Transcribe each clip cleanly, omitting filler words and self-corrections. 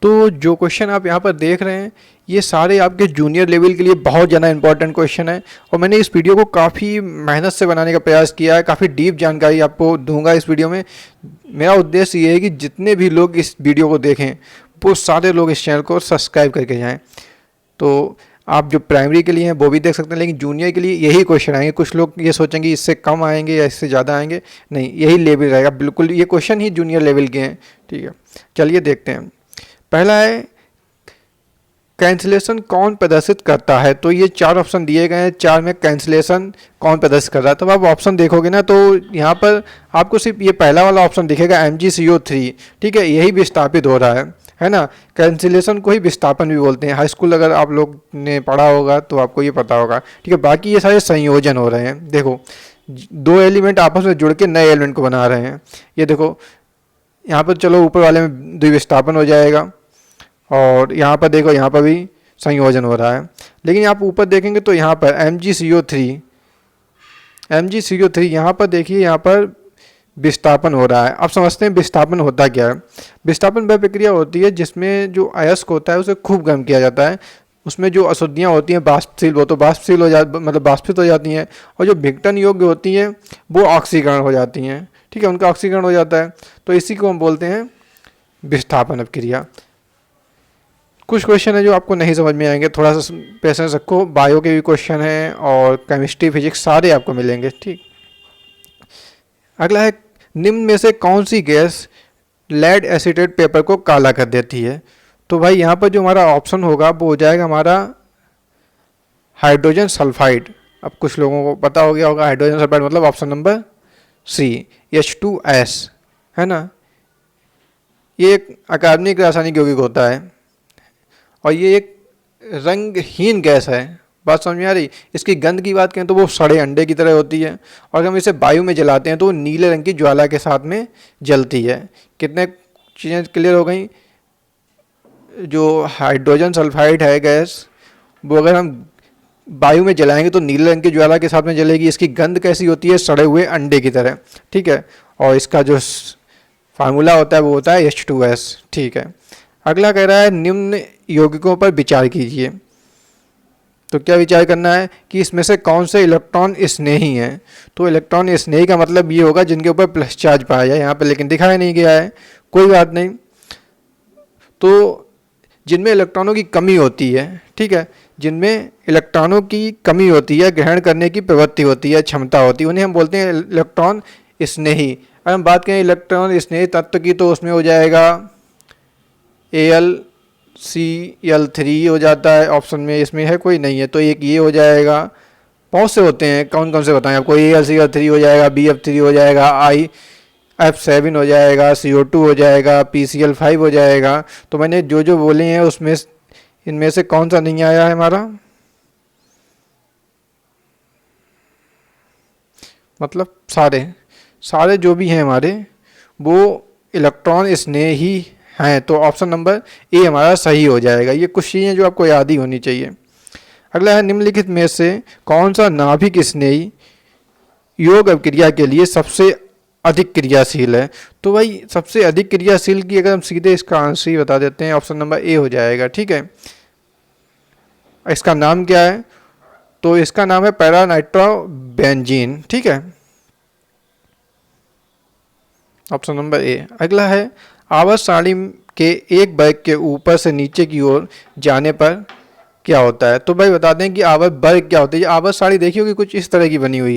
तो जो क्वेश्चन आप यहाँ पर देख रहे हैं ये सारे आपके जूनियर लेवल के लिए बहुत ज़्यादा इंपॉर्टेंट क्वेश्चन है, और मैंने इस वीडियो को काफ़ी मेहनत से बनाने का प्रयास किया है, काफ़ी डीप जानकारी आपको दूंगा इस वीडियो में। मेरा उद्देश्य ये है कि जितने भी लोग इस वीडियो को देखें वो सारे लोग इस चैनल को सब्सक्राइब करके जाएँ। तो आप जो प्राइमरी के लिए हैं वो भी देख सकते हैं, लेकिन जूनियर के लिए यही क्वेश्चन आएंगे। कुछ लोग ये सोचेंगे इससे कम आएंगे या इससे ज़्यादा आएंगे, नहीं, यही लेवल रहेगा, बिल्कुल ये क्वेश्चन ही जूनियर लेवल के हैं। ठीक है, चलिए देखते हैं। पहला है कैंसिलेशन कौन प्रदर्शित करता है। तो ये 4 ऑप्शन दिए गए हैं, 4 में कैंसिलेशन कौन प्रदर्शित कर रहा है। तब आप ऑप्शन देखोगे ना तो यहाँ पर आपको सिर्फ ये पहला वाला ऑप्शन दिखेगा MgCO3। ठीक है, यही विस्थापित हो रहा है ना। कैंसिलेशन को ही विस्थापन भी बोलते हैं, हाई स्कूल अगर आप लोग ने पढ़ा होगा तो आपको ये पता होगा। ठीक है, बाकी ये सारे संयोजन हो रहे हैं। देखो 2 एलिमेंट आपस में जुड़ के नए एलिमेंट को बना रहे हैं। ये देखो यहाँ पर, चलो ऊपर वाले में द्विविस्थापन हो जाएगा, और यहाँ पर देखो यहाँ पर भी संयोजन हो रहा है। लेकिन आप ऊपर देखेंगे तो यहाँ पर MgCO3 यहाँ पर देखिए, यहाँ पर विस्थापन हो रहा है। अब समझते हैं विस्थापन होता क्या है। विस्थापन वह प्रक्रिया होती है जिसमें जो अयस्क होता है उसे खूब गर्म किया जाता है, उसमें जो अशुद्धियाँ होती हैं वाष्पशील, वो तो वाष्पशील मतलब वाष्पित हो जाती हैं, और जो विघटन योग्य होती हैं वो ऑक्सीकरण हो जाती हैं। ठीक है, उनका ऑक्सीकरण हो जाता है, तो इसी को हम बोलते हैं विस्थापन अपक्रिया। कुछ क्वेश्चन है जो आपको नहीं समझ में आएंगे, थोड़ा सा पेशेंस रखो। बायो के भी क्वेश्चन हैं और केमिस्ट्री फिजिक्स सारे आपको मिलेंगे। ठीक, अगला है निम्न में से कौन सी गैस लेड एसिडेट पेपर को काला कर देती है। तो भाई यहाँ पर जो हमारा ऑप्शन होगा वो हो जाएगा हमारा हाइड्रोजन सल्फाइड। अब कुछ लोगों को पता हो गया होगा हाइड्रोजन सल्फाइड मतलब ऑप्शन नंबर C H2S, है ना। ये एक अकार्बनिक रासायनिक यौगिक होता है और ये एक रंगहीन गैस है। बात समझ में आ रही। इसकी गंध की बात करें तो वो सड़े अंडे की तरह होती है, और अगर हम इसे वायु में जलाते हैं तो वो नीले रंग की ज्वाला के साथ में जलती है। कितने चीज़ें क्लियर हो गई। जो हाइड्रोजन सल्फाइड है गैस, वो अगर हम वायु में जलाएंगे तो नीले रंग की ज्वाला के साथ में जलेगी। इसकी गंध कैसी होती है, सड़े हुए अंडे की तरह। ठीक है, और इसका जो फार्मूला होता है वो होता है H2S। ठीक है, अगला कह रहा है निम्न यौगिकों पर विचार कीजिए। तो क्या विचार करना है कि इसमें से कौन से इलेक्ट्रॉन स्नेही हैं। तो इलेक्ट्रॉन स्नेही का मतलब ये होगा जिनके ऊपर प्लस चार्ज पाया जाए, यहाँ पर लेकिन दिखाया नहीं गया है, कोई बात नहीं। तो जिनमें इलेक्ट्रॉनों की कमी होती है, ठीक है, जिनमें इलेक्ट्रॉनों की कमी होती है, ग्रहण करने की प्रवृत्ति होती है, क्षमता होती है, उन्हें हम बोलते हैं इलेक्ट्रॉन स्नेही। अगर हम बात करें इलेक्ट्रॉन स्नेही तत्व की तो उसमें हो जाएगा AlCl3 हो जाता है ऑप्शन में, इसमें है कोई नहीं है तो एक ये हो जाएगा। बहुत से होते हैं, कौन कौन से बताएं आपको। AlCl3 हो जाएगा, BF3 हो जाएगा, IF7 हो जाएगा, CO2 हो जाएगा, PCl5 हो जाएगा। तो मैंने जो जो बोले हैं उसमें इनमें से कौन सा नहीं आया है हमारा, मतलब सारे जो भी हैं हमारे वो इलेक्ट्रॉन स्नेही हैं। तो ऑप्शन नंबर A हमारा सही हो जाएगा। ये कुछ चीज़ें जो आपको याद ही होनी चाहिए। अगला है निम्नलिखित में से कौन सा नाभिक स्नेही योग अभिक्रिया के लिए सबसे अधिक क्रियाशील है। तो भाई सबसे अधिक क्रियाशील की अगर हम सीधे इसका आंसर ही बता देते हैं, ऑप्शन नंबर A हो जाएगा। ठीक है, इसका नाम क्या है, तो इसका नाम है पैरानाइट्रोबेंजीन। ठीक है, ऑप्शन नंबर A। अगला है आवर्त सारणी के एक वर्ग के ऊपर से नीचे की ओर जाने पर क्या होता है। तो भाई बता दें कि आवर्त वर्ग क्या होता है। आवर्त सारणी देखी होगी कुछ इस तरह की बनी हुई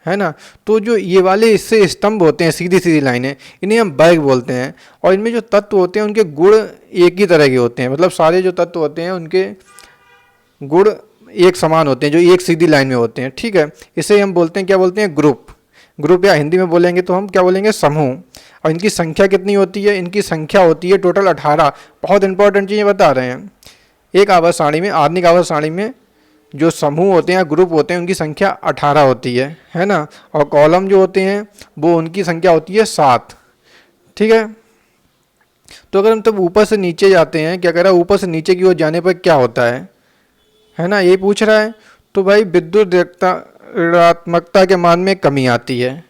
है ना। तो जो ये वाले इससे स्तंभ होते हैं, सीधी सीधी लाइनें, इन्हें हम वर्ग बोलते हैं। और इनमें जो तत्व होते हैं उनके गुण एक ही तरह के होते हैं, मतलब सारे जो तत्व होते हैं उनके गुण एक समान होते हैं, जो एक सीधी लाइन में होते हैं। ठीक है, इसे हम बोलते हैं, क्या बोलते हैं, ग्रुप, या हिंदी में बोलेंगे तो हम क्या बोलेंगे, समूह। और इनकी संख्या कितनी होती है, इनकी संख्या होती है टोटल 18। बहुत इंपॉर्टेंट चीज़ें बता रहे हैं। एक आवर्त सारणी में, आधुनिक आवर्त सारणी में जो समूह होते हैं, ग्रुप होते हैं, उनकी संख्या 18 होती है ना। और कॉलम जो होते हैं वो उनकी संख्या होती है 7। ठीक है, तो अगर हम तब ऊपर से नीचे जाते हैं, क्या कह रहा है, ऊपर से नीचे की ओर जाने पर क्या होता है ना, ये पूछ रहा है। तो भाई विद्युत ऋणात्मकता के मान में कमी आती है।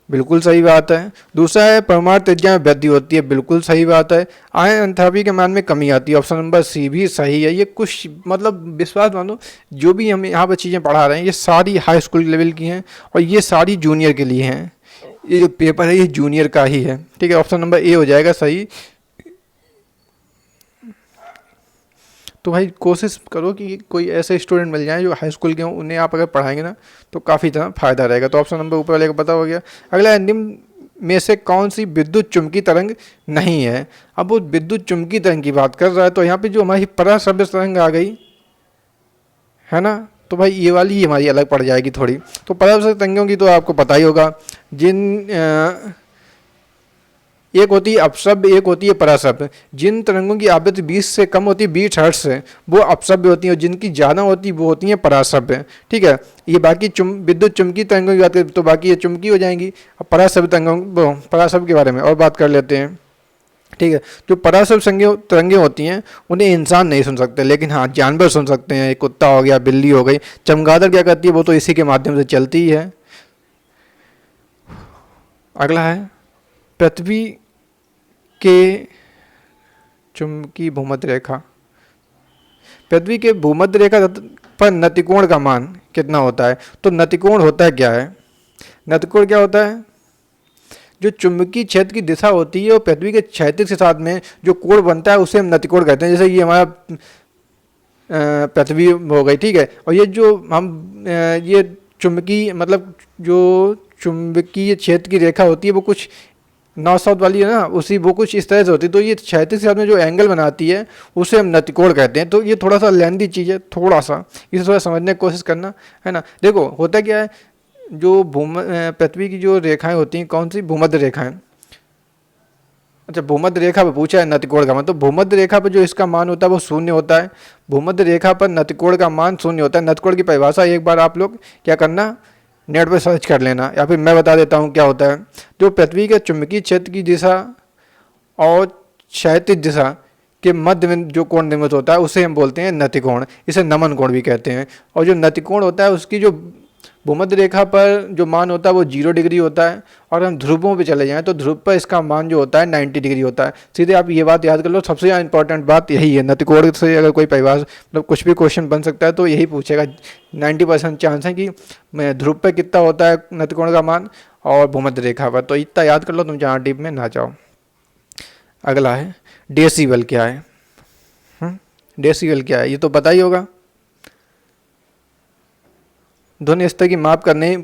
बिल्कुल सही बात है। दूसरा है परमाणु त्रिज्या में वृद्धि होती है, बिल्कुल सही बात है। आयन एंथैल्पी के मान में कमी आती है, ऑप्शन नंबर सी भी सही है। ये कुछ मतलब विश्वास मानो, जो भी हम यहाँ पर चीज़ें पढ़ा रहे हैं ये सारी हाई स्कूल लेवल की हैं और ये सारी जूनियर के लिए हैं। ये जो पेपर है ये जूनियर का ही है, ठीक है। ऑप्शन नंबर ए हो जाएगा सही। तो भाई कोशिश करो कि कोई ऐसे स्टूडेंट मिल जाए जो हाई स्कूल के हों, उन्हें आप अगर पढ़ाएंगे ना तो काफ़ी ज़्यादा फायदा रहेगा। तो ऑप्शन नंबर ऊपर वाले का पता हो गया। अगला है निम्न में से कौन सी विद्युत चुम्बकीय तरंग नहीं है। अब वो विद्युत चुम्बकीय तरंग की बात कर रहा है तो यहाँ पे जो हमारी पराश्रव्य तरंग आ गई है ना, तो भाई ये वाली ही हमारी अलग पड़ जाएगी थोड़ी। तो पराश्रव्य तरंगों की तो आपको पता ही होगा, जिन एक होती है अपश्रव्य, एक होती है पराश्रव्य। जिन तरंगों की आवृत्ति 20 से कम होती है, 20 हर्ट्ज से, वो अपश्रव्य होती है, और जिनकी ज़्यादा होती है वो होती है पराश्रव्य, ठीक है। ये बाकी विद्युत चुम्बकीय तरंगों की बात करें तो बाकी ये चुम्बकीय हो जाएंगी। अब पराश्रव्य तरंगों पराश्रव्य के बारे में और बात कर लेते हैं, ठीक है। जो पराश्रव्य तरंगें होती हैं उन्हें इंसान नहीं सुन सकते, लेकिन हाँ जानवर सुन सकते हैं। एक कुत्ता हो गया, बिल्ली हो गई। चमगादड़ क्या करती है, वो तो इसी के माध्यम से चलती ही है। अगला है पृथ्वी के चुंबकीय भूमध्य रेखा। पृथ्वी के भूमध्य रेखा पर नतिकोण का मान कितना होता है। तो नतिकोण होता है क्या है, नतिकोण क्या होता है, जो चुंबकीय क्षेत्र की दिशा होती है और पृथ्वी के क्षैतिज के साथ में जो कोण बनता है उसे हम नतिकोण कहते हैं। जैसे ये हमारा पृथ्वी हो गई, ठीक है। और ये जो हम ये चुंबकीय मतलब जो चुंबकीय क्षेत्र की रेखा होती है वो कुछ नॉर्थ साउथ वाली है ना, उसी वो कुछ इस तरह से होती है। तो ये क्षैतिज के साथ में जो एंगल बनाती है उसे हम नतिकोण कहते हैं। तो ये थोड़ा सा लेंथी चीज़ है, थोड़ा सा इसे थोड़ा समझने की कोशिश करना, है ना। देखो होता क्या है, जो पृथ्वी की जो रेखाएं होती हैं, कौन सी, भूमध्य रेखाएं। अच्छा, भूमध्य रेखा पर पूछा है नतिकोण का मान, तो भूमध्य रेखा पर जो इसका मान होता है वो शून्य होता है। भूमध्य रेखा पर नतिकोण का मान शून्य होता है। नतिकोण की परिभाषा एक बार आप लोग क्या करना, नेट पर सर्च कर लेना, या फिर मैं बता देता हूँ क्या होता है। जो पृथ्वी के चुंबकीय क्षेत्र की दिशा और क्षैतिज दिशा के मध्य में जो कोण निर्मित होता है उसे हम बोलते हैं नतिकोण। इसे नमन कोण भी कहते हैं। और जो नतिकोण होता है उसकी जो भूमध्य रेखा पर जो मान होता है वो 0 डिग्री होता है। और हम ध्रुवों पे चले जाएं तो ध्रुव पर इसका मान जो होता है 90 डिग्री होता है। सीधे आप ये बात याद कर लो, सबसे ज़्यादा इंपॉर्टेंट बात यही है। नतिकोण से अगर कोई परिभाषा मतलब कुछ भी क्वेश्चन बन सकता है तो यही पूछेगा। 90% चांस है कि मैं ध्रुव पर कितना होता है नतिकोण का मान और भूमध्य रेखा पर। तो इतना याद कर लो, तुम जहाँ डीप में ना जाओ। अगला है डेसिबल क्या है। डेसिबल क्या है ये तो पता ही होगा। ध्वनि स्तर की माप करने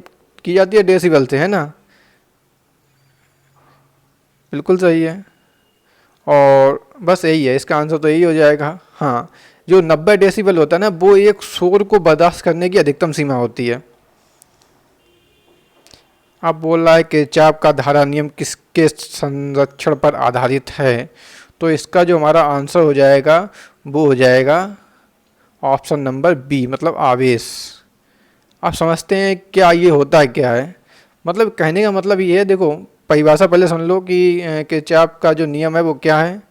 की जाती है डेसिबल से, है ना, बिल्कुल सही है। और बस यही है, इसका आंसर तो यही हो जाएगा। हाँ, जो 90 डेसिबल होता है ना वो एक शोर को बर्दाश्त करने की अधिकतम सीमा होती है। अब बोल रहा है कि चाप का धारा नियम किसके संरक्षण पर आधारित है। तो इसका जो हमारा आंसर हो जाएगा वो हो जाएगा ऑप्शन नंबर बी, मतलब आवेश। आप समझते हैं क्या ये होता है क्या है, मतलब कहने का मतलब ये है, देखो परिभाषा पहले समझ लो कि किरचॉफ का जो नियम है वो क्या है।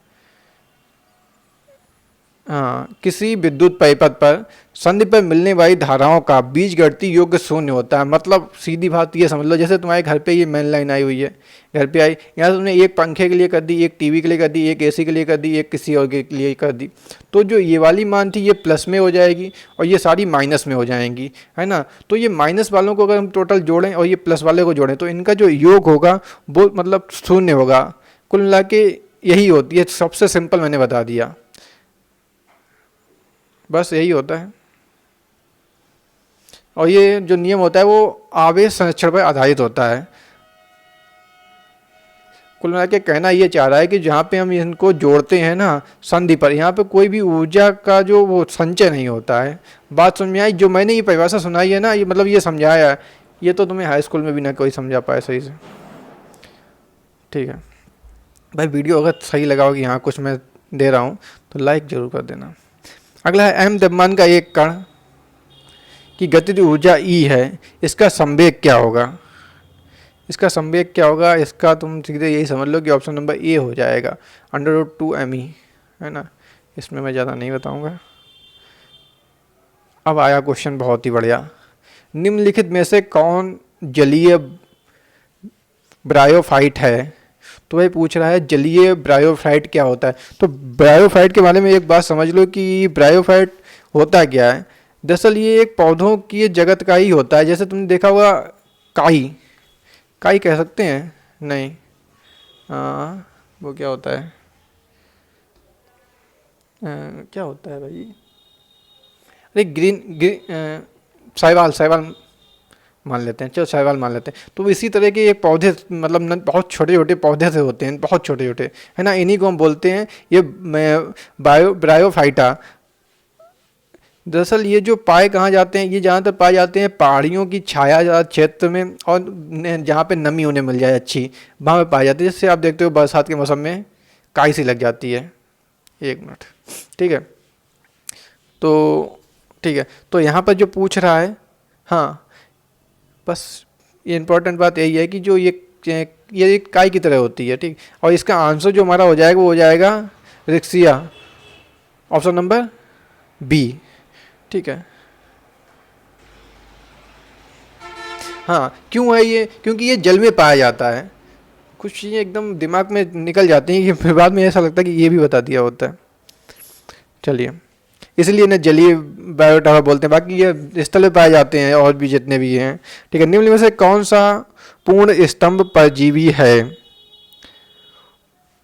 हाँ, किसी विद्युत परिपथ पर संधि पर मिलने वाली धाराओं का बीजगणितीय योग शून्य होता है। मतलब सीधी बात ये समझ लो, जैसे तुम्हारे घर पे ये मेन लाइन आई हुई है, घर पे आई, यहाँ से तुमने एक पंखे के लिए कर दी, एक टीवी के लिए कर दी, एक एसी के लिए कर दी, एक किसी और के लिए कर दी। तो जो ये वाली मान थी ये प्लस में हो जाएगी और ये सारी माइनस में हो जाएंगी, है ना। तो ये माइनस वालों को अगर हम टोटल जोड़ें और ये प्लस वाले को जोड़ें तो इनका जो योग होगा वो मतलब शून्य होगा। कुल मिला के यही होती है, सबसे सिंपल मैंने बता दिया, बस यही होता है। और ये जो नियम होता है वो आवेश संरक्षण पर आधारित होता है। कुल मिला के कहना ये चाह रहा है कि जहाँ पे हम इनको जोड़ते हैं ना संधि पर, यहाँ पे कोई भी ऊर्जा का जो वो संचय नहीं होता है। बात समझ में आई? जो मैंने ये परिभाषा सुनाई है ना, ये मतलब ये समझाया है, ये तो तुम्हें हाई स्कूल में भी ना कोई समझा पाए सही से, ठीक है भाई। वीडियो अगर सही लगा हो कि यहाँ कुछ मैं दे रहा हूँ तो लाइक ज़रूर कर देना। अगला है अहम द्रव्यमान का एक कण की गतिज ऊर्जा ई है, इसका संवेग क्या होगा। इसका संवेग क्या होगा, इसका तुम सीधे यही समझ लो कि ऑप्शन नंबर ए हो जाएगा, √2mE, है ना। इसमें मैं ज़्यादा नहीं बताऊंगा। अब आया क्वेश्चन बहुत ही बढ़िया। निम्नलिखित में से कौन जलीय ब्रायोफाइट है। तो वही पूछ रहा है जलीय ब्रायोफाइट क्या होता है। तो ब्रायोफाइट के बारे में एक बात समझ लो कि ब्रायोफाइट होता क्या है। दरअसल ये एक पौधों की जगत का ही होता है। जैसे तुमने देखा होगा काई, काई कह सकते हैं, नहीं, हाँ वो क्या होता है, क्या होता है भाई, अरे शैवाल, शैवाल मान लेते हैं, चलो शैवाल मान लेते हैं। तो इसी तरह के एक पौधे, मतलब बहुत छोटे छोटे पौधे से होते हैं, बहुत छोटे छोटे, है ना, इन्हीं को हम बोलते हैं ये ब्रायोफाइटा। दरअसल ये जो पाए कहाँ जाते हैं, ये ज़्यादातर पाए जाते हैं पहाड़ियों की छाया क्षेत्र में, और जहाँ पे नमी उन्हें मिल जाए अच्छी, वहाँ पे पाए जाते हैं। जैसे आप देखते हो बरसात के मौसम में काई सी लग जाती है। एक मिनट, ठीक है, तो ठीक है, तो यहाँ पर जो पूछ रहा है, हाँ बस ये इम्पोर्टेंट बात यही है कि जो ये एक काय की तरह होती है, ठीक। और इसका आंसर जो हमारा हो जाएगा वो हो जाएगा रिक्सिया, ऑप्शन नंबर बी, ठीक है। हाँ क्यों है ये, क्योंकि ये जल में पाया जाता है। कुछ चीज़ें एकदम दिमाग में निकल जाती हैं कि फिर बाद में ऐसा लगता है कि ये भी बता दिया होता है। चलिए, इसलिए इन्हें जलीय बायोटा बोलते हैं। बाकी ये स्थल में पाए जाते हैं और भी जितने भी हैं, ठीक है। निम्न में से कौन सा पूर्ण स्तंभ परजीवी है।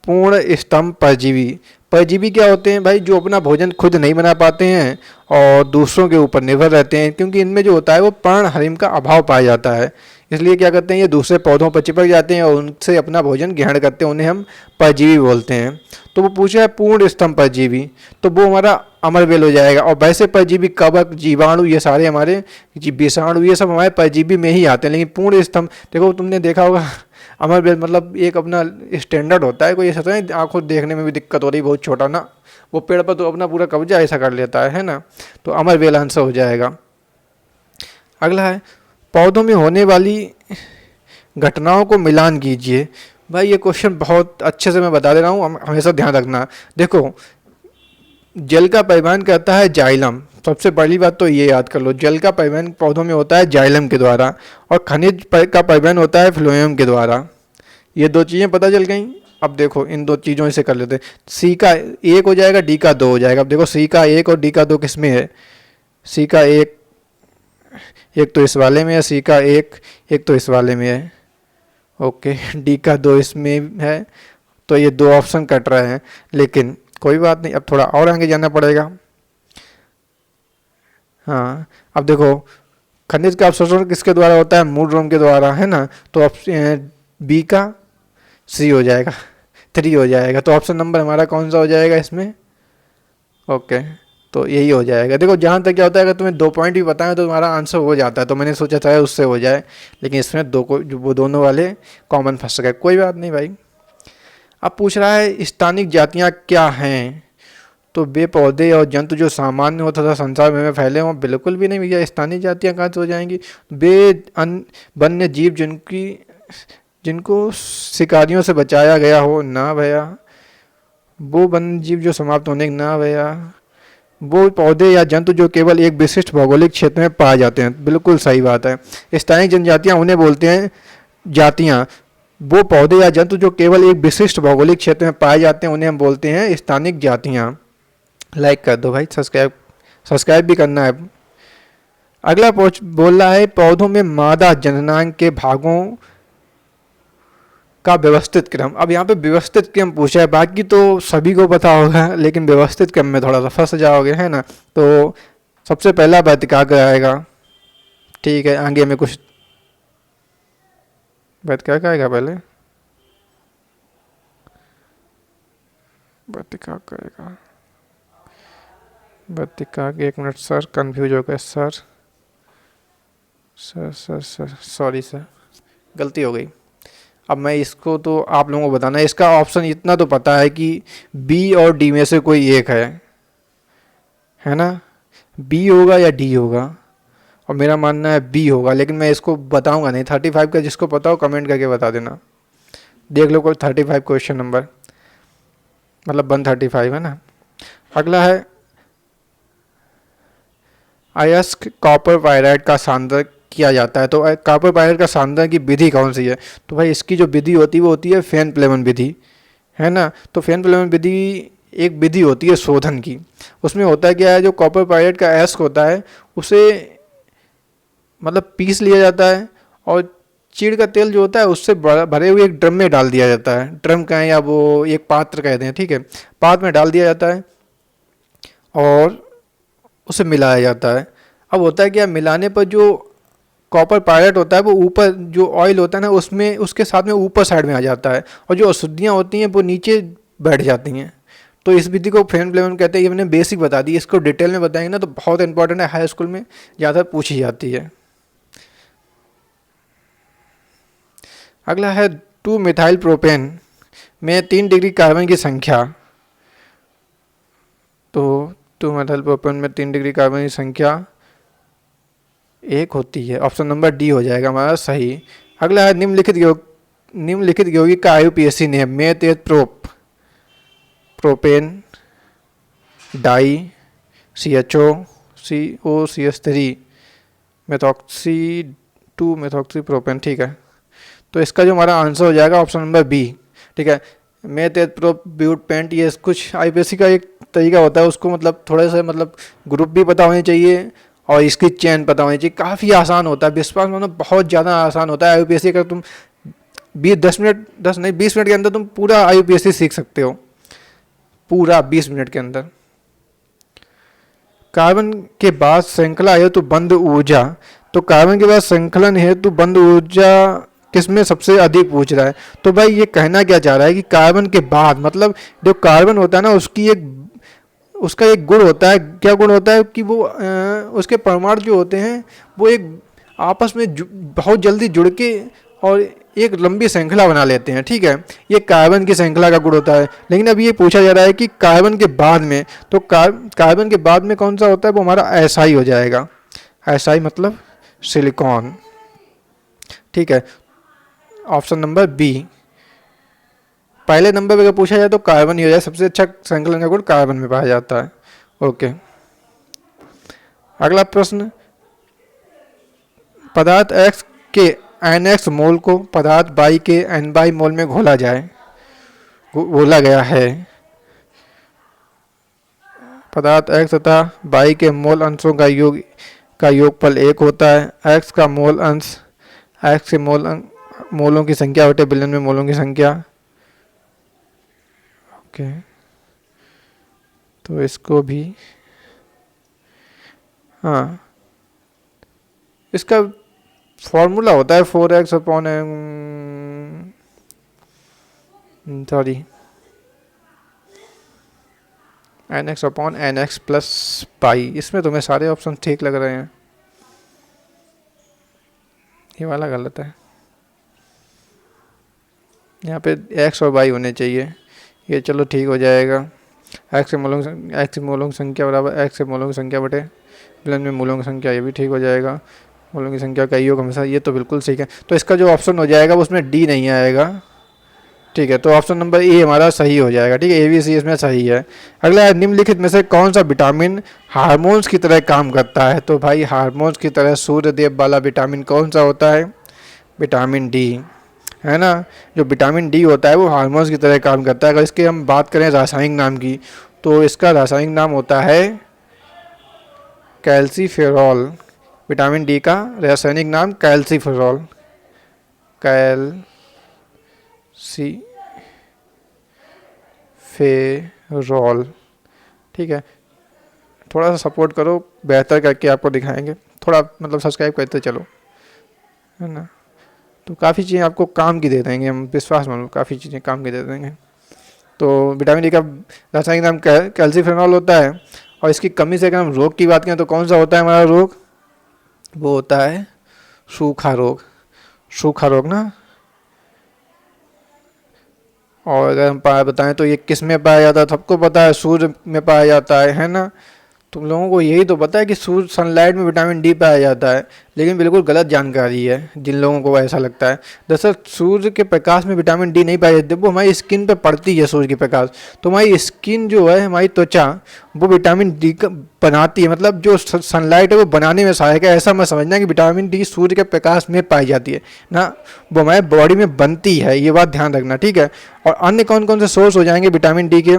पूर्ण स्तंभ परजीवी, परजीवी क्या होते हैं भाई, जो अपना भोजन खुद नहीं बना पाते हैं और दूसरों के ऊपर निर्भर रहते हैं, क्योंकि इनमें जो होता है वो पर्णहरिम का अभाव पाया जाता है। इसलिए क्या करते हैं, ये दूसरे पौधों पर चिपक जाते हैं और उनसे अपना भोजन ग्रहण करते हैं, उन्हें हम परजीवी बोलते हैं। तो वो पूछा है पूर्ण स्तंभ परजीवी, तो वो हमारा अमरवेल हो जाएगा। और वैसे परजीवी कवक, जीवाणु, ये सारे हमारे विषाणु, ये सब हमारे परजीवी में ही आते हैं। लेकिन पूर्ण स्तंभ, देखो तुमने देखा होगा अमरवेल मतलब एक अपना स्टैंडर्ड होता है, कोई ऐसा तो नहीं आंखों देखने में भी दिक्कत हो रही, बहुत छोटा ना, वो पेड़ पर तो अपना पूरा कब्जा ऐसा कर लेता है ना। तो अमरवेल आंसर हो जाएगा। अगला है पौधों में होने वाली घटनाओं को मिलान कीजिए। भाई ये क्वेश्चन बहुत अच्छे से मैं बता दे रहा हूँ, हमेशा ध्यान रखना। देखो जल का परिवहन करता है जाइलम, सबसे पहली बात तो ये याद कर लो, जल का परिवहन पौधों में होता है जाइलम के द्वारा, और खनिज का परिवहन होता है फ्लोएम के द्वारा। ये दो चीज़ें पता चल गई। अब देखो इन दो चीज़ों से कर लेते हैं। सी का एक हो जाएगा, डी का दो हो जाएगा। अब देखो सी का एक और डी का दो किस में है, सी का एक, एक तो इस वाले में है, सी का एक तो इस वाले में है, ओके, डी का दो इसमें है। तो ये दो ऑप्शन कट रहे हैं, लेकिन कोई बात नहीं, अब थोड़ा और आगे जाना पड़ेगा। हाँ अब देखो खनिज का अवशोषण किसके द्वारा होता है, मूल रोम के द्वारा, है ना। तो ऑप्शन बी का सी हो जाएगा, 3 हो जाएगा। तो ऑप्शन नंबर हमारा कौन सा हो जाएगा इसमें, ओके, तो यही हो जाएगा। देखो जहाँ तक क्या होता है, अगर तुम्हें 2 पॉइंट भी बताएं तो तुम्हारा आंसर हो जाता है। तो मैंने सोचा था उससे हो जाए, लेकिन इसमें दो को जो वो दोनों वाले कॉमन फंस गए। कोई बात नहीं भाई। अब पूछ रहा है स्थानिक जातियाँ क्या हैं। तो वे पौधे और जंतु जो सामान्य हो तथा संसार में फैले हों, बिल्कुल भी नहीं भैया, स्थानीय जातियाँ कहाँ से हो जाएंगी। वे वन्य जीव जिनको शिकारियों से बचाया गया हो, ना भैया। वो वन्य जीव जो समाप्त होने, ना भैया। वो पौधे या जंतु जो केवल एक विशिष्ट भौगोलिक क्षेत्र में पाए जाते हैं, बिल्कुल सही बात है। स्थानीय जनजातियाँ उन्हें बोलते हैं जातियाँ। वो पौधे या जंतु जो केवल एक विशिष्ट भौगोलिक क्षेत्र में पाए जाते हैं, उन्हें हम बोलते हैं स्थानिक जातियाँ। लाइक कर दो भाई, सब्सक्राइब भी करना है। अगला बोल रहा है पौधों में मादा जननांग के भागों का व्यवस्थित क्रम। अब यहाँ पे व्यवस्थित क्रम पूछा है, बाकी तो सभी को पता होगा, लेकिन व्यवस्थित क्रम में थोड़ा सा फंस जाओगे, है ना। तो सबसे पहला बैतिकाग्र आएगा, ठीक है। आगे में कुछ बैतिकाग्र आएगा पहले, बैतिकाग्र आएगा, बैतिकाग्र। एक मिनट सर, कंफ्यूज हो गए सर, सॉरी सर, गलती हो गई। अब मैं इसको तो आप लोगों को बताना है। इसका ऑप्शन इतना तो पता है कि बी और डी में से कोई एक है ना। बी होगा या डी होगा, और मेरा मानना है बी होगा, लेकिन मैं इसको बताऊंगा नहीं। 35 का जिसको पता हो कमेंट करके बता देना। देख लो कोई 35 क्वेश्चन नंबर, मतलब 135 है ना। अगला है अयस्क कॉपर पायराइड का सांद्रक किया जाता है। तो कॉपर पायरेट का सांद्रण की विधि कौन सी है? तो भाई इसकी जो विधि होती है वो होती है फैन प्लेमन विधि, है ना। तो फैन प्लेमन विधि एक विधि होती है शोधन की। उसमें होता है क्या है, जो कॉपर पायरेट का एस्क होता है उसे मतलब पीस लिया जाता है और चीड़ का तेल जो होता है उससे भरे हुए एक ड्रम में डाल दिया जाता है। ड्रम कहें या वो एक पात्र कहते हैं, ठीक है। पात्र में डाल दिया जाता है और उसे मिलाया जाता है। अब होता है क्या, मिलाने पर जो कॉपर पायरेट होता है वो ऊपर जो ऑयल होता है ना उसमें उसके साथ में ऊपर साइड में आ जाता है और जो अशुद्धियाँ होती हैं वो नीचे बैठ जाती हैं। तो इस विधि को फैन प्लेमन कहते हैं। ये मैंने बेसिक बता दी, इसको डिटेल में बताएंगे ना तो बहुत इंपॉर्टेंट है, हाई स्कूल में ज़्यादा पूछी जाती है। अगला है 2 मिथाइल प्रोपेन में 3 डिग्री कार्बन की संख्या। तो 2 मिथाइल प्रोपेन में 3 डिग्री कार्बन की संख्या 1 होती है। ऑप्शन नंबर डी हो जाएगा हमारा सही। अगला है निम्नलिखित यौगिक का IUPAC name. Meth eth propane di CHO COCH3 methoxy 2 methoxy propane, ठीक है। तो इसका जो हमारा आंसर हो जाएगा ऑप्शन नंबर बी, ठीक है। मेथ एथ प्रोप ब्यूट पेंट, ये कुछ IUPAC का एक तरीका होता है, उसको मतलब थोड़े से मतलब ग्रुप भी पता होने चाहिए और इसकी चेन पता होनी चाहिए। काफ़ी आसान होता है, विश्वास मानो बहुत ज़्यादा आसान होता है IUPAC का। तुम 20 मिनट के अंदर तुम पूरा IUPAC सीख सकते हो, पूरा 20 मिनट के अंदर। कार्बन के बाद श्रृंखला हेतु बंद ऊर्जा। तो कार्बन के बाद श्रृंखलन हेतु बंद ऊर्जा किसमें सबसे अधिक पूछ रहा है? तो भाई ये कहना क्या चाह रहा है कि कार्बन के बाद मतलब जो कार्बन होता है ना उसका एक गुण होता है। क्या गुण होता है कि वो उसके परमाणु जो होते हैं वो एक आपस में बहुत जल्दी जुड़ के और एक लंबी श्रृंखला बना लेते हैं, ठीक है। ये कार्बन की श्रृंखला का गुण होता है। लेकिन अभी ये पूछा जा रहा है कि कार्बन के बाद में, तो कार्बन के बाद में कौन सा होता है? वो हमारा SI हो जाएगा। SI मतलब सिलिकॉन, ठीक है। Option number B. पहले नंबर पर अगर पूछा जाए तो कार्बन ही हो जाए, सबसे अच्छा संकलन का गुण कार्बन में पाया जाता है। ओके, अगला प्रश्न, पदार्थ X के NX मोल को पदार्थ Y के NY मोल में घोला गया है। पदार्थ X तथा Y के मोल अंशों का योगफल 1 होता है। X का मोल अंश X के मोलों की संख्या बटे विलयन में मोलों की संख्या। ओके, तो इसको भी हाँ, इसका फॉर्मूला होता है 4x upon NX upon NX plus pi. इसमें तुम्हें सारे ऑप्शन ठीक लग रहे हैं, ये वाला गलत है। यहाँ पे x और y होने चाहिए, ये चलो ठीक हो जाएगा। x के मोलों की संख्या बराबर x के मोलों की संख्या बटे विलयन में मोलों की संख्या, ये भी ठीक हो जाएगा। मोलों की संख्या का योग हमेशा, ये तो बिल्कुल ठीक है। तो इसका जो ऑप्शन हो जाएगा उसमें डी नहीं आएगा, ठीक है। तो ऑप्शन नंबर ए हमारा सही हो जाएगा, ठीक है। ABC इसमें सही है। अगला है, निम्नलिखित में से कौन सा विटामिन हार्मोन्स की तरह काम करता है? तो भाई हार्मोन्स की तरह सूर्यदेव वाला विटामिन कौन सा होता है? विटामिन डी, है ना। जो विटामिन डी होता है वो हार्मोन्स की तरह काम करता है। अगर इसके हम बात करें रासायनिक नाम की, तो इसका रासायनिक नाम होता है कैल्सीफेरॉल। विटामिन डी का रासायनिक नाम कैल्सीफेरॉल, कैल्सीफेरॉल, ठीक है। थोड़ा सा सपोर्ट करो, बेहतर करके आपको दिखाएंगे। थोड़ा मतलब सब्सक्राइब करते चलो, है ना। तो काफ़ी चीज़ें आपको काम की दे देंगे हम, विश्वास मानो, काफ़ी चीज़ें काम की दे देंगे। तो विटामिन डी का रासायनिक नाम कैल्सीफेरॉल होता है। और इसकी कमी से अगर हम रोग की बात करें तो कौन सा होता है हमारा रोग? वो होता है सूखा रोग, सूखा रोग ना। और अगर हम बताएं तो ये किस में पाया जाता है? सबको पता है, सूर्य में पाया जाता है ना। तुम लोगों को यही तो पता है कि सूर्य सनलाइट में विटामिन डी पाया जाता है, लेकिन बिल्कुल गलत जानकारी है जिन लोगों को ऐसा लगता है। दरअसल सूर्य के प्रकाश में विटामिन डी नहीं पाया जाता, वो हमारी स्किन पे पड़ती है सूर्य के प्रकाश, तो हमारी स्किन जो है, हमारी त्वचा, वो विटामिन डी का बनाती है, मतलब जो सनलाइट है वो बनाने में सहायक है। ऐसा मत समझना कि विटामिन डी सूर्य के प्रकाश में पाई जाती है ना, वो हमारे बॉडी में बनती है, ये बात ध्यान रखना, ठीक है। और अन्य कौन कौन से सोर्स हो जाएंगे विटामिन डी के,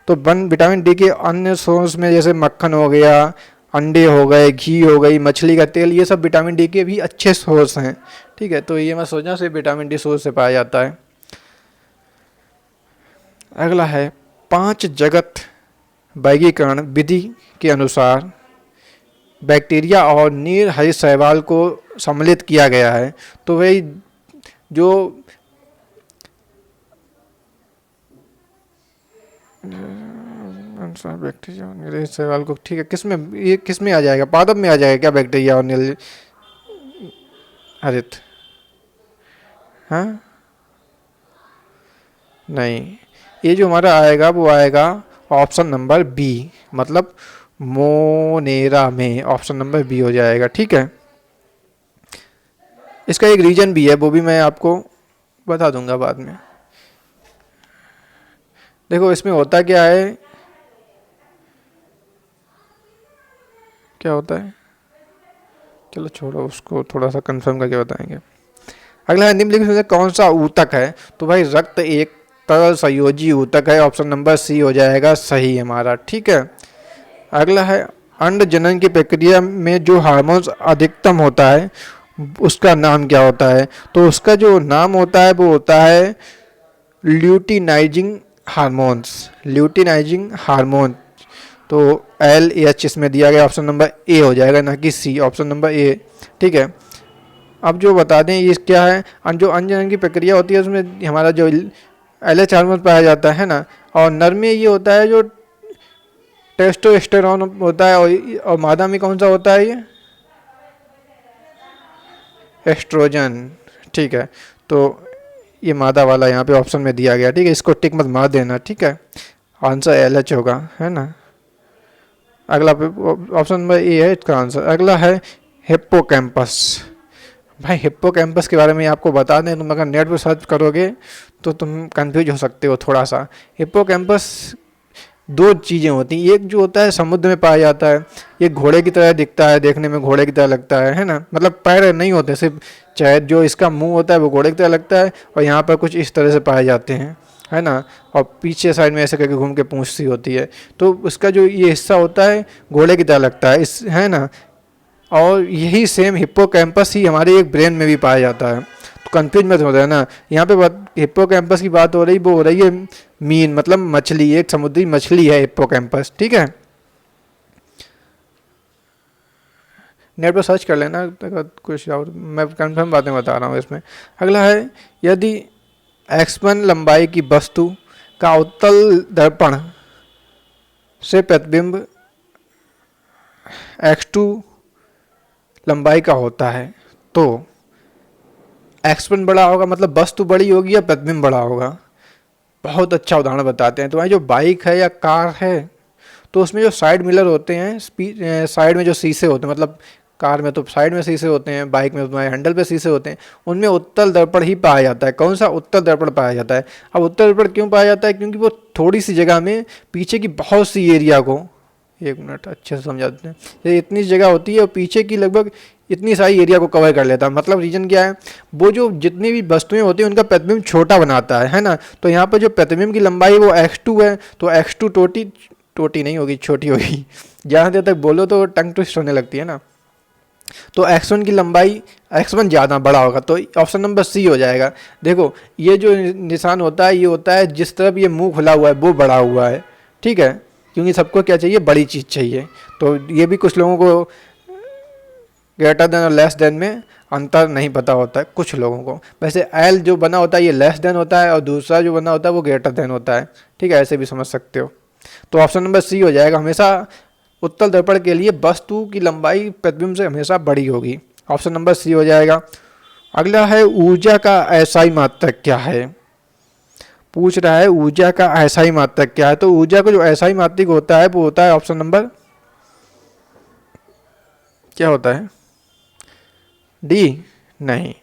तो विटामिन डी के अन्य सोर्स में जैसे मक्खन हो गया, अंडे हो गए, घी हो गई, मछली का तेल, ये सब विटामिन डी के भी अच्छे सोर्स हैं, ठीक है। तो ये मैं सोचना से विटामिन डी सोर्स से पाया जाता है। अगला है 5 जगत वर्गीकरण विधि के अनुसार बैक्टीरिया और नील हरित शैवाल को सम्मिलित किया गया है। तो वही जो बैक्टीरिया और नील शैवाल को, ठीक है, किसमें, ये किसमें आ जाएगा, पादप में आ जाएगा क्या बैक्टीरिया और नील हरित? हाँ नहीं, ये जो हमारा आएगा वो आएगा ऑप्शन नंबर बी, मतलब मोनेरा में ऑप्शन नंबर बी हो जाएगा, ठीक है। इसका एक रीजन भी है, वो भी मैं आपको बता दूंगा बाद में। देखो इसमें होता क्या है, क्या होता है, चलो छोड़ो उसको, थोड़ा सा कंफर्म करके बताएंगे। अगला है निम्नलिखित में से कौन सा ऊतक है? तो भाई रक्त एक तरल संयोजी ऊतक है, ऑप्शन नंबर सी हो जाएगा सही हमारा, ठीक है। अगला है अंड जनन की प्रक्रिया में जो हार्मोन्स अधिकतम होता है उसका नाम क्या होता है? तो उसका जो नाम होता है वो होता है ल्यूटिनाइजिंग हार्मोन्स, ल्यूटिनाइजिंग हार्मोन। तो LH इसमें दिया गया, ऑप्शन नंबर ए हो जाएगा, ना कि सी, ऑप्शन नंबर ए, ठीक है। अब जो बता दें ये क्या है, जो अंजनन की प्रक्रिया होती है उसमें हमारा जो LH हार्मोन पाया जाता है ना, और नर में ये होता है जो टेस्टोस्टेरोन होता है, और मादा में कौन सा होता है, ये एस्ट्रोजन, ठीक है। तो ये मादा वाला यहाँ पे ऑप्शन में दिया गया, ठीक है, इसको टिक मत मार देना, ठीक है, आंसर LH होगा, है ना। अगला ऑप्शन नंबर ए है इसका आंसर। अगला है हिप्पोकैम्पस। भाई हिप्पोकैम्पस के बारे में आपको बता दें, तुम अगर नेट पर सर्च करोगे तो तुम कंफ्यूज हो सकते हो थोड़ा सा। हिप्पोकैम्पस 2 चीज़ें होती हैं, एक जो होता है समुद्र में पाया जाता है, ये घोड़े की तरह दिखता है, देखने में घोड़े की तरह लगता है ना, मतलब पैर नहीं होते, सिर्फ चाहे जो इसका मुंह होता है वो घोड़े की तरह लगता है, और यहाँ पर कुछ इस तरह से पाए जाते हैं, है ना, और पीछे साइड में ऐसे करके घूम के पूंछ सी होती है, तो उसका जो ये हिस्सा होता है घोड़े की तरह लगता है, इस, है ना। और यही सेम हिप्पोकैम्पस ही हमारे एक ब्रेन में भी पाया जाता है, तो कंफ्यूज मत होता है ना। यहाँ पे हिप्पोकैम्पस की बात हो रही, वो हो रही है मीन, मतलब मछली, एक समुद्री मछली है हिप्पोकैम्पस, ठीक है। नेट पर सर्च कर लेना कुछ, और मैं कंफर्म बातें बता रहा हूँ इसमें। अगला है यदि x1 लंबाई की वस्तु का उत्तल दर्पण से प्रतिबिंब x2 लंबाई का होता है, तो x1 बड़ा होगा, मतलब वस्तु बड़ी होगी या प्रतिबिंब बड़ा होगा। बहुत अच्छा उदाहरण बताते हैं। तो भाई जो बाइक है या कार है, तो उसमें जो साइड मिरर होते हैं, साइड में जो शीशे होते हैं, मतलब कार में तो साइड में शीशे होते हैं, बाइक में तुम्हारे हैंडल पे शीशे होते हैं, उनमें उत्तल दर्पण ही पाया जाता है। कौन सा? उत्तल दर्पण पाया जाता है। अब उत्तल दर्पण क्यों पाया जाता है? क्योंकि वो थोड़ी सी जगह में पीछे की बहुत सी एरिया को, एक मिनट अच्छे से समझाते हैं, ये इतनी जगह होती है और पीछे की लगभग इतनी सारी एरिया को कवर कर लेता है। मतलब रीजन क्या है, वो जो जितनी भी वस्तुएं होती हैं उनका प्रतिबिंब छोटा बनाता है ना। तो यहाँ पर जो प्रतिबिंब की लंबाई वो x2 है, तो x2 टोटी नहीं होगी, छोटी होगी। ज़्यादा देर तक बोलो तो टंग ट्विस्ट होने लगती है ना। तो x1 की लंबाई x1 ज़्यादा बड़ा होगा, तो ऑप्शन नंबर सी हो जाएगा। देखो ये जो निशान होता है, ये होता है जिस तरफ ये मुंह खुला हुआ है वो बड़ा हुआ है, ठीक है, क्योंकि सबको क्या चाहिए? बड़ी चीज़ चाहिए। तो ये भी कुछ लोगों को ग्रेटर देन और लेस देन में अंतर नहीं पता होता है कुछ लोगों को। वैसे एल जो बना होता है ये लेस देन होता है, और दूसरा जो बना होता है वो ग्रेटर देन होता है, ठीक है, ऐसे भी समझ सकते हो। तो ऑप्शन नंबर सी हो जाएगा। हमेशा उत्तल दर्पण के लिए वस्तु की लंबाई प्रतिबिंब से हमेशा बड़ी होगी, ऑप्शन नंबर सी हो जाएगा। अगला है ऊर्जा का एसआई मात्रक क्या है? पूछ रहा है ऊर्जा का एसआई मात्रक क्या है। तो ऊर्जा का जो एसआई मात्रक होता है वो होता है ऑप्शन नंबर क्या होता है? डी? नहीं,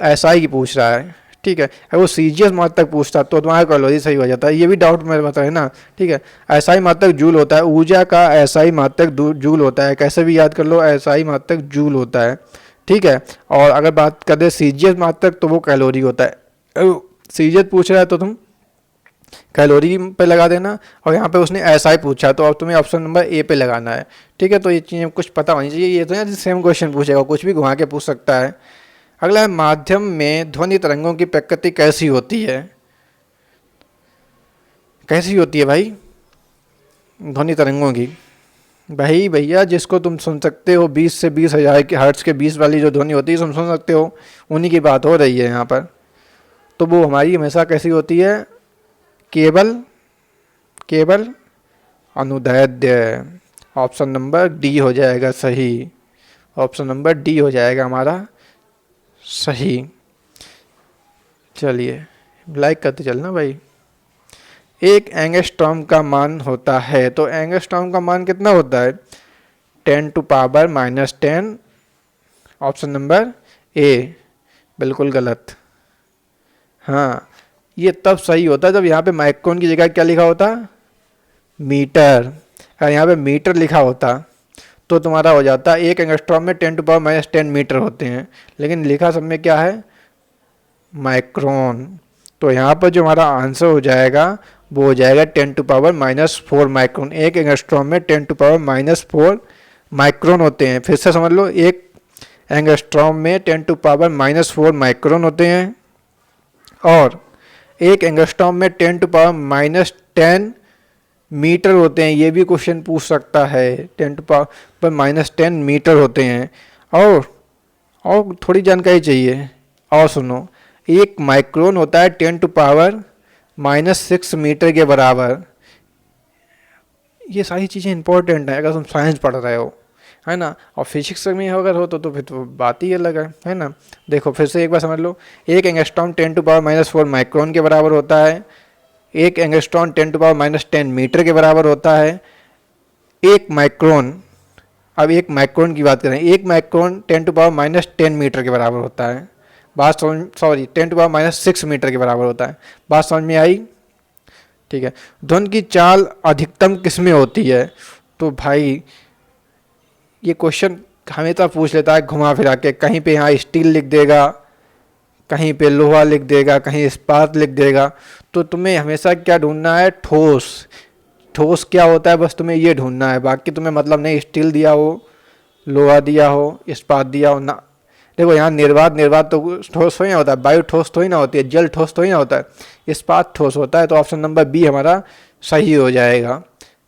एसआई की पूछ रहा है, ठीक है। अगर वो सीजीएस मात्रक पूछता तो तुम्हारा कैलोरी सही हो जाता है। ये भी डाउट मेरे बता है ना, ठीक है। एसआई मात्रक जूल होता है, ऊर्जा का एसआई मात्रक जूल होता है, कैसे भी याद कर लो, एसआई मात्रक जूल होता है, ठीक है। और अगर बात करें सीजीएस मात्रक तो वो कैलोरी होता है। सीजीएस पूछ रहा है तो तुम कैलोरी पे लगा देना, और यहाँ पे उसने एसआई पूछा तो अब तुम्हें ऑप्शन नंबर ए पे लगाना है, ठीक है। तो ये चीज़ें कुछ पता होनी चाहिए, ये तो यार सेम क्वेश्चन पूछेगा, कुछ भी घुमा के पूछ सकता है। अगला है, माध्यम में ध्वनि तरंगों की प्रकृति कैसी होती है? कैसी होती है भाई ध्वनि तरंगों की? भाई भैया, जिसको तुम सुन सकते हो 20 से 20,000 के हर्ट्ज के 20 वाली जो ध्वनि होती है तुम सुन सकते हो, उन्हीं की बात हो रही है यहाँ पर। तो वो हमारी हमेशा कैसी होती है? केवल केवल अनुदैर्ध्य। ऑप्शन नंबर डी हो जाएगा सही, ऑप्शन नंबर डी हो जाएगा हमारा सही। चलिए लाइक करते चलना भाई। एक एंगस्ट्रॉम का मान होता है, तो एंगस्ट्रॉम का मान कितना होता है? 10⁻⁻10। ऑप्शन नंबर ए बिल्कुल गलत। हाँ, ये तब सही होता है जब यहाँ पे माइक्रोन की जगह क्या लिखा होता? मीटर। अगर यहाँ पे मीटर लिखा होता तो तुम्हारा हो जाता, एक एंगस्ट्रॉम में 10⁻10 मीटर होते हैं, लेकिन लिखा सब में क्या है? माइक्रोन। तो यहाँ पर जो हमारा आंसर हो जाएगा वो हो जाएगा 10⁻⁻4 माइक्रोन। एक एंगस्ट्रॉम में 10⁻⁻4 माइक्रोन होते हैं। फिर से समझ लो, एक एंगस्ट्रॉम में 10⁻⁻4 माइक्रोन होते हैं, और एक एंगस्ट्रॉम में 10⁻⁻10 मीटर होते हैं। ये भी क्वेश्चन पूछ सकता है, 10⁻⁻10 मीटर होते हैं। और थोड़ी जानकारी चाहिए, और सुनो, एक माइक्रोन होता है 10⁻⁻6 मीटर के बराबर। ये सारी चीज़ें इंपॉर्टेंट हैं अगर तुम साइंस पढ़ रहे हो, है ना। और फिजिक्स में अगर हो तो फिर तो बात ही अलग है ना। देखो फिर से एक बार समझ लो, एक एंगस्ट्रॉम 10⁻⁻4 माइक्रोन के बराबर होता है, एक एंगस्ट्रॉम 10⁻⁻10 मीटर के बराबर होता है। एक माइक्रोन, अब एक माइक्रोन की बात करें, एक माइक्रोन 10⁻⁻10 मीटर के बराबर होता है। बात सॉरी 10⁻⁻6 मीटर के बराबर होता है। बात समझ में आई? ठीक है। ध्वनि की चाल अधिकतम किस में होती है? तो भाई ये क्वेश्चन हमेशा पूछ लेता है घुमा फिरा के, कहीं पे यहाँ स्टील लिख देगा, कहीं पे लोहा लिख देगा, कहीं इस्पात लिख देगा। तो तुम्हें हमेशा क्या ढूंढना है? ठोस। ठोस क्या होता है बस तुम्हें ये ढूंढना है, बाकी तुम्हें मतलब नहीं स्टील दिया हो, लोहा दिया हो, इस्पात दिया हो ना। देखो यहाँ निर्वात तो ठोस थोड़ी ना होता है, वायु ठोस थोड़ी ना होती है, जल ठोस थोड़ी ना होता है, इस्पात ठोस होता है। तो ऑप्शन नंबर बी हमारा सही हो जाएगा,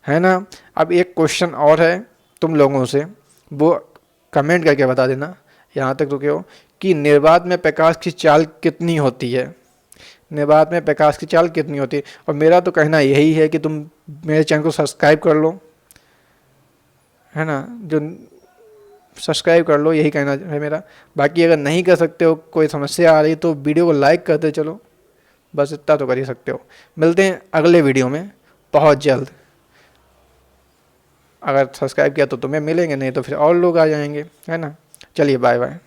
है ना। अब एक क्वेश्चन और है तुम लोगों से, वो कमेंट करके बता देना, यहाँ तक रुके हो, कि निर्वात में प्रकाश की चाल कितनी होती है? निर्वात में प्रकाश की चाल कितनी होती है? और मेरा तो कहना यही है कि तुम मेरे चैनल को सब्सक्राइब कर लो, है ना। जो सब्सक्राइब कर लो, यही कहना है मेरा। बाकी अगर नहीं कर सकते हो, कोई समस्या आ रही तो वीडियो को लाइक करते चलो, बस इतना तो कर ही सकते हो। मिलते हैं अगले वीडियो में बहुत जल्द। अगर सब्सक्राइब किया तो तुम्हें मिलेंगे, नहीं तो फिर और लोग आ जाएंगे, है ना। चलिए बाय बाय।